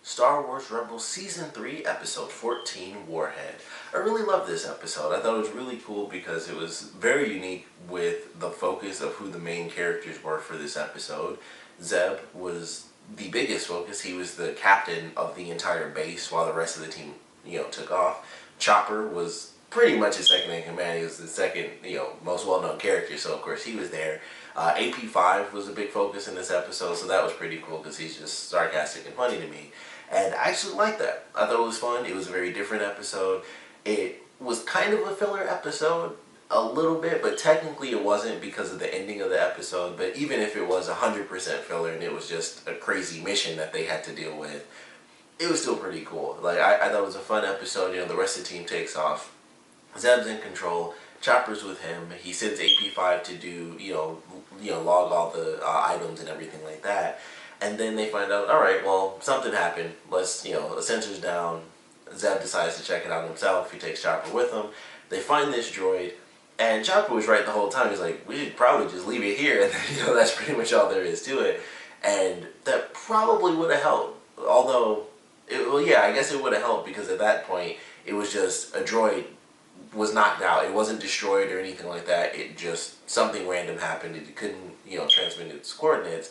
Star Wars Rebels Season 3, Episode 14, Warhead. I really love this episode. I thought it was really cool because it was very unique with the focus of who the main characters were for this episode. Zeb was the biggest focus. He was the captain of the entire base while the rest of the team, took off. Chopper was pretty much his second in command. He was the second, most well-known character, so of course he was there. AP5 was a big focus in this episode, so that was pretty cool because he's just sarcastic and funny to me. And I actually liked that. I thought it was fun. It was a very different episode. It was kind of a filler episode, a little bit, but technically it wasn't because of the ending of the episode. But even if it was 100% filler and it was just a crazy mission that they had to deal with, it was still pretty cool. Like, I thought it was a fun episode. The rest of the team takes off. Zeb's in control. Chopper's with him. He sends AP5 to do, log all the items and everything like that. And then they find out, all right, well, something happened. Let's, the sensor's down. Zeb decides to check it out himself. He takes Chopper with him. They find this droid. And Chopper was right the whole time. He's like, we should probably just leave it here. And then, that's pretty much all there is to it. And that probably would have helped. Although, I guess it would have helped because at that point, it was just a droid was knocked out. It wasn't destroyed or anything like that. It just, something random happened. It couldn't, transmit its coordinates.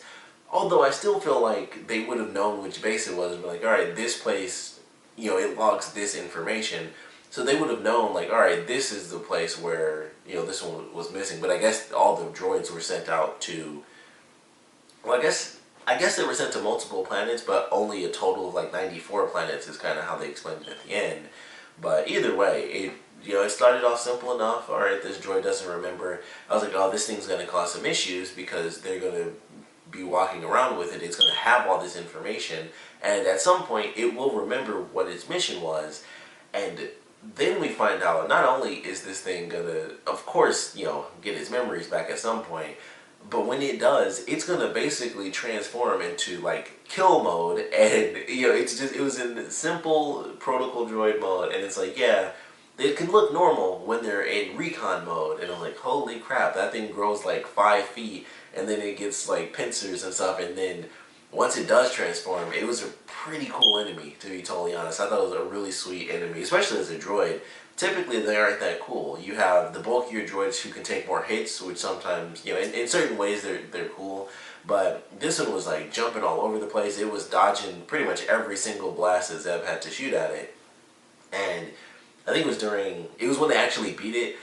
Although I still feel like they would have known which base it was and be like, all right, this place, it logs this information. So they would have known, like, all right, this is the place where, this one was missing. But I guess all the droids were sent out to, well, I guess they were sent to multiple planets, but only a total of like 94 planets is kind of how they explained it at the end. But either way, it started off simple enough. All right, this droid doesn't remember. I was like, oh, this thing's going to cause some issues because they're going to be walking around with it. It's going to have all this information, and at some point it will remember what its mission was. And then we find out not only is this thing going to, of course, get its memories back at some point, but when it does, it's going to basically transform into like kill mode. And it was in simple protocol droid mode, and it's like, yeah, it can look normal when they're in recon mode. And I'm like, holy crap, that thing grows like 5 feet, and then it gets like pincers and stuff. And then once it does transform, it was a pretty cool enemy, to be totally honest. I thought it was a really sweet enemy, especially as a droid. Typically, they aren't that cool. You have the bulkier droids who can take more hits, which sometimes, in certain ways they're cool. But this one was like jumping all over the place. It was dodging pretty much every single blast that Zeb had to shoot at it. And I think it was when they actually beat it.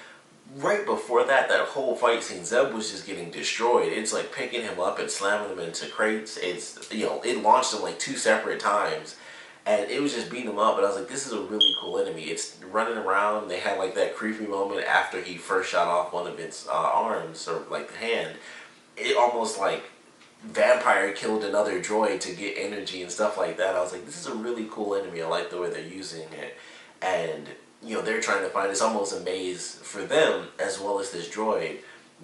Right before that whole fight scene, Zeb was just getting destroyed. It's like picking him up and slamming him into crates. It's, it launched him like 2 separate times. And it was just beating him up. But I was like, this is a really cool enemy. It's running around. They had like that creepy moment after he first shot off one of its arms, or like the hand. It almost like vampire killed another droid to get energy and stuff like that. I was like, this is a really cool enemy. I like the way they're using it. And they're trying to find, it's almost a maze for them as well as this droid,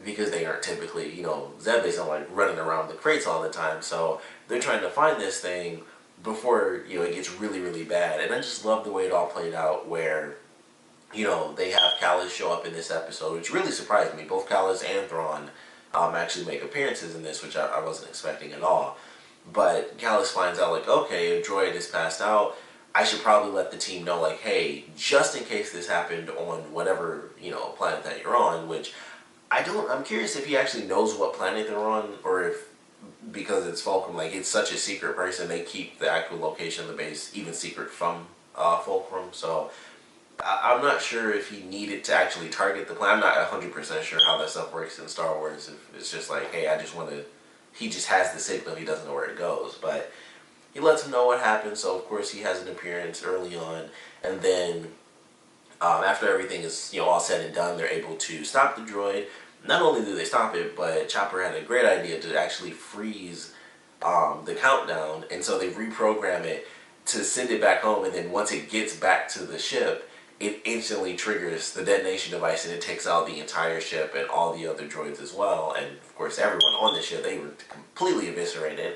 because they aren't typically, Zeb isn't like running around the crates all the time. So they're trying to find this thing before, it gets really, really bad. And I just love the way it all played out where, they have Kallus show up in this episode, which really surprised me. Both Kallus and Thrawn actually make appearances in this, which I wasn't expecting at all. But Kallus finds out, like, okay, a droid is passed out. I should probably let the team know, like, hey, just in case this happened on whatever, planet that you're on, which I'm curious if he actually knows what planet they're on, or if, because it's Fulcrum, like, it's such a secret person, they keep the actual location of the base even secret from Fulcrum. So I'm not sure if he needed to actually target the planet. I'm not 100% sure how that stuff works in Star Wars. If it's just like, hey, he just has the signal, he doesn't know where it goes. But he lets him know what happened, so of course he has an appearance early on. And then after everything is all said and done, they're able to stop the droid. Not only do they stop it, but Chopper had a great idea to actually freeze the countdown, and so they reprogram it to send it back home. And then once it gets back to the ship, it instantly triggers the detonation device, and it takes out the entire ship and all the other droids as well. And of course everyone on the ship, they were completely eviscerated.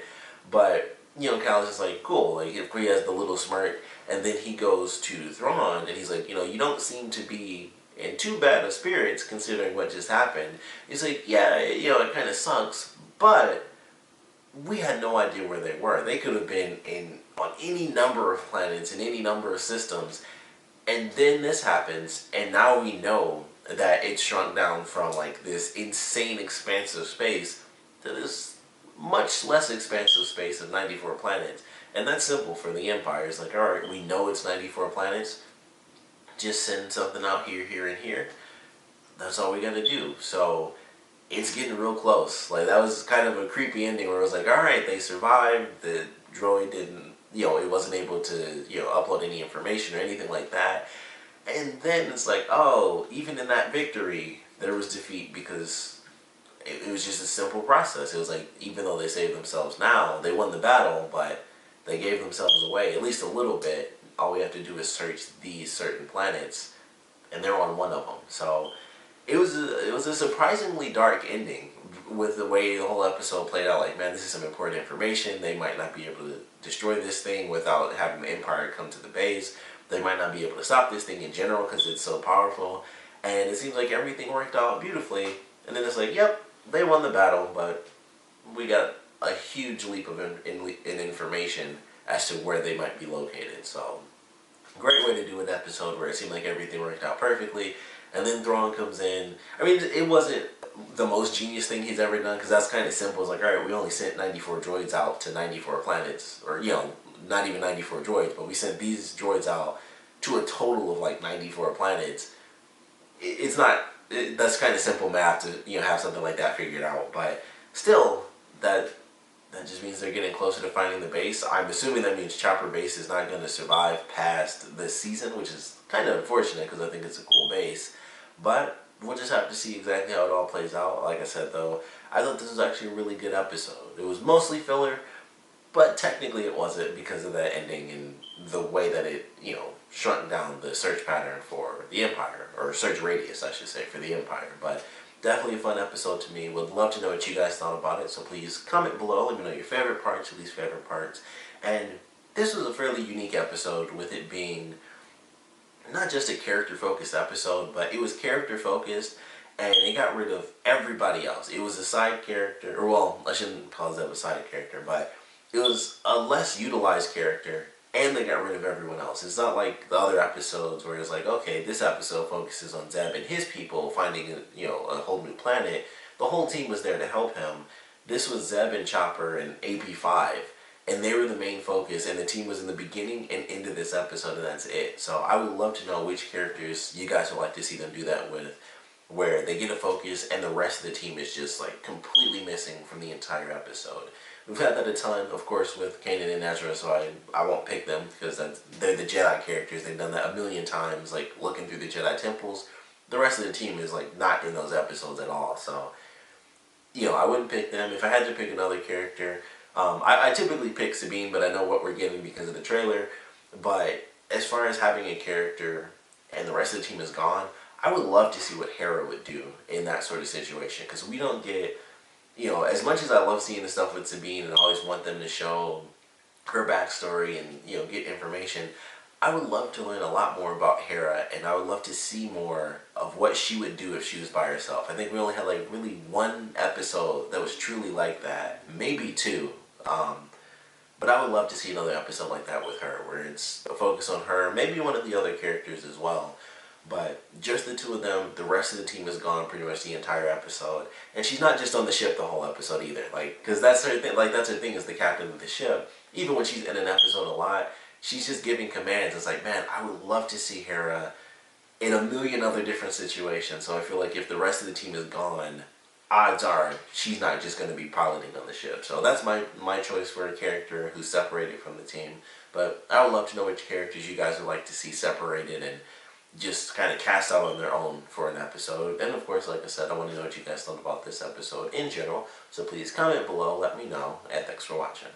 But Kallus is like, cool, like, if he has the little smirk. And then he goes to Thrawn, and he's like, you don't seem to be in too bad of spirits considering what just happened. He's like, yeah, it kind of sucks, but we had no idea where they were. They could have been on any number of planets, in any number of systems, and then this happens, and now we know that it's shrunk down from like this insane expansive space to this much less expansive space of 94 planets. And that's simple for the Empire. It's like, alright, we know it's 94 planets. Just send something out here, here, and here. That's all we gotta do. So it's getting real close. Like, that was kind of a creepy ending where it was like, alright, they survived. The droid didn't, it wasn't able to, upload any information or anything like that. And then it's like, oh, even in that victory, there was defeat because it was just a simple process. It was like, even though they saved themselves now, they won the battle, but they gave themselves away, at least a little bit. All we have to do is search these certain planets, and they're on one of them. So it was a surprisingly dark ending with the way the whole episode played out. Like, man, this is some important information. They might not be able to destroy this thing without having the Empire come to the base. They might not be able to stop this thing in general because it's so powerful. And it seems like everything worked out beautifully. And then it's like, yep, they won the battle, but we got a huge leap of in information as to where they might be located. So, great way to do an episode where it seemed like everything worked out perfectly. And then Thrawn comes in. I mean, it wasn't the most genius thing he's ever done, because that's kind of simple. It's like, alright, we only sent 94 droids out to 94 planets. Or, not even 94 droids, but we sent these droids out to a total of like 94 planets. It's not, that's kind of simple math to, have something like that figured out. But still, that just means they're getting closer to finding the base. I'm assuming that means Chopper Base is not going to survive past this season, which is kind of unfortunate because I think it's a cool base. But we'll just have to see exactly how it all plays out. Like I said, though, I thought this was actually a really good episode. It was mostly filler, but technically it wasn't because of that ending and the way that it, shrunk down the search pattern for the Empire, or search radius, I should say, for the Empire. But definitely a fun episode to me. Would love to know what you guys thought about it, so please comment below. Let me know your favorite parts, your least favorite parts. And this was a fairly unique episode, with it being not just a character-focused episode, but it was character-focused, and it got rid of everybody else. It was a side character, or well, I shouldn't call it a side character, but it was a less utilized character, and they got rid of everyone else. It's not like the other episodes where it's like, okay, this episode focuses on Zeb and his people finding a whole new planet. The whole team was there to help him. This was Zeb and Chopper and AP5, and they were the main focus, and the team was in the beginning and into this episode, and that's it. So I would love to know which characters you guys would like to see them do that with, where they get a focus and the rest of the team is just like completely missing from the entire episode. We've had that a ton, of course, with Kanan and Ezra, so I won't pick them because they're the Jedi characters. They've done that a million times, like looking through the Jedi temples. The rest of the team is like not in those episodes at all, so I wouldn't pick them. If I had to pick another character, I typically pick Sabine, but I know what we're getting because of the trailer. But as far as having a character and the rest of the team is gone, I would love to see what Hera would do in that sort of situation, because we don't get, as much as I love seeing the stuff with Sabine and I always want them to show her backstory and, get information, I would love to learn a lot more about Hera, and I would love to see more of what she would do if she was by herself. I think we only had like really one episode that was truly like that, maybe two. But I would love to see another episode like that with her, where it's a focus on her, maybe one of the other characters as well. But just the two of them, the rest of the team is gone pretty much the entire episode. And she's not just on the ship the whole episode either. Like, because that's her thing, that's her thing, is the captain of the ship. Even when she's in an episode a lot, she's just giving commands. It's like, man, I would love to see Hera in a million other different situations. So I feel like if the rest of the team is gone, odds are she's not just going to be piloting on the ship. So that's my choice for a character who's separated from the team. But I would love to know which characters you guys would like to see separated and just kind of cast out on their own for an episode. And of course, like I said, I want to know what you guys thought about this episode in general. So please comment below, let me know, and thanks for watching.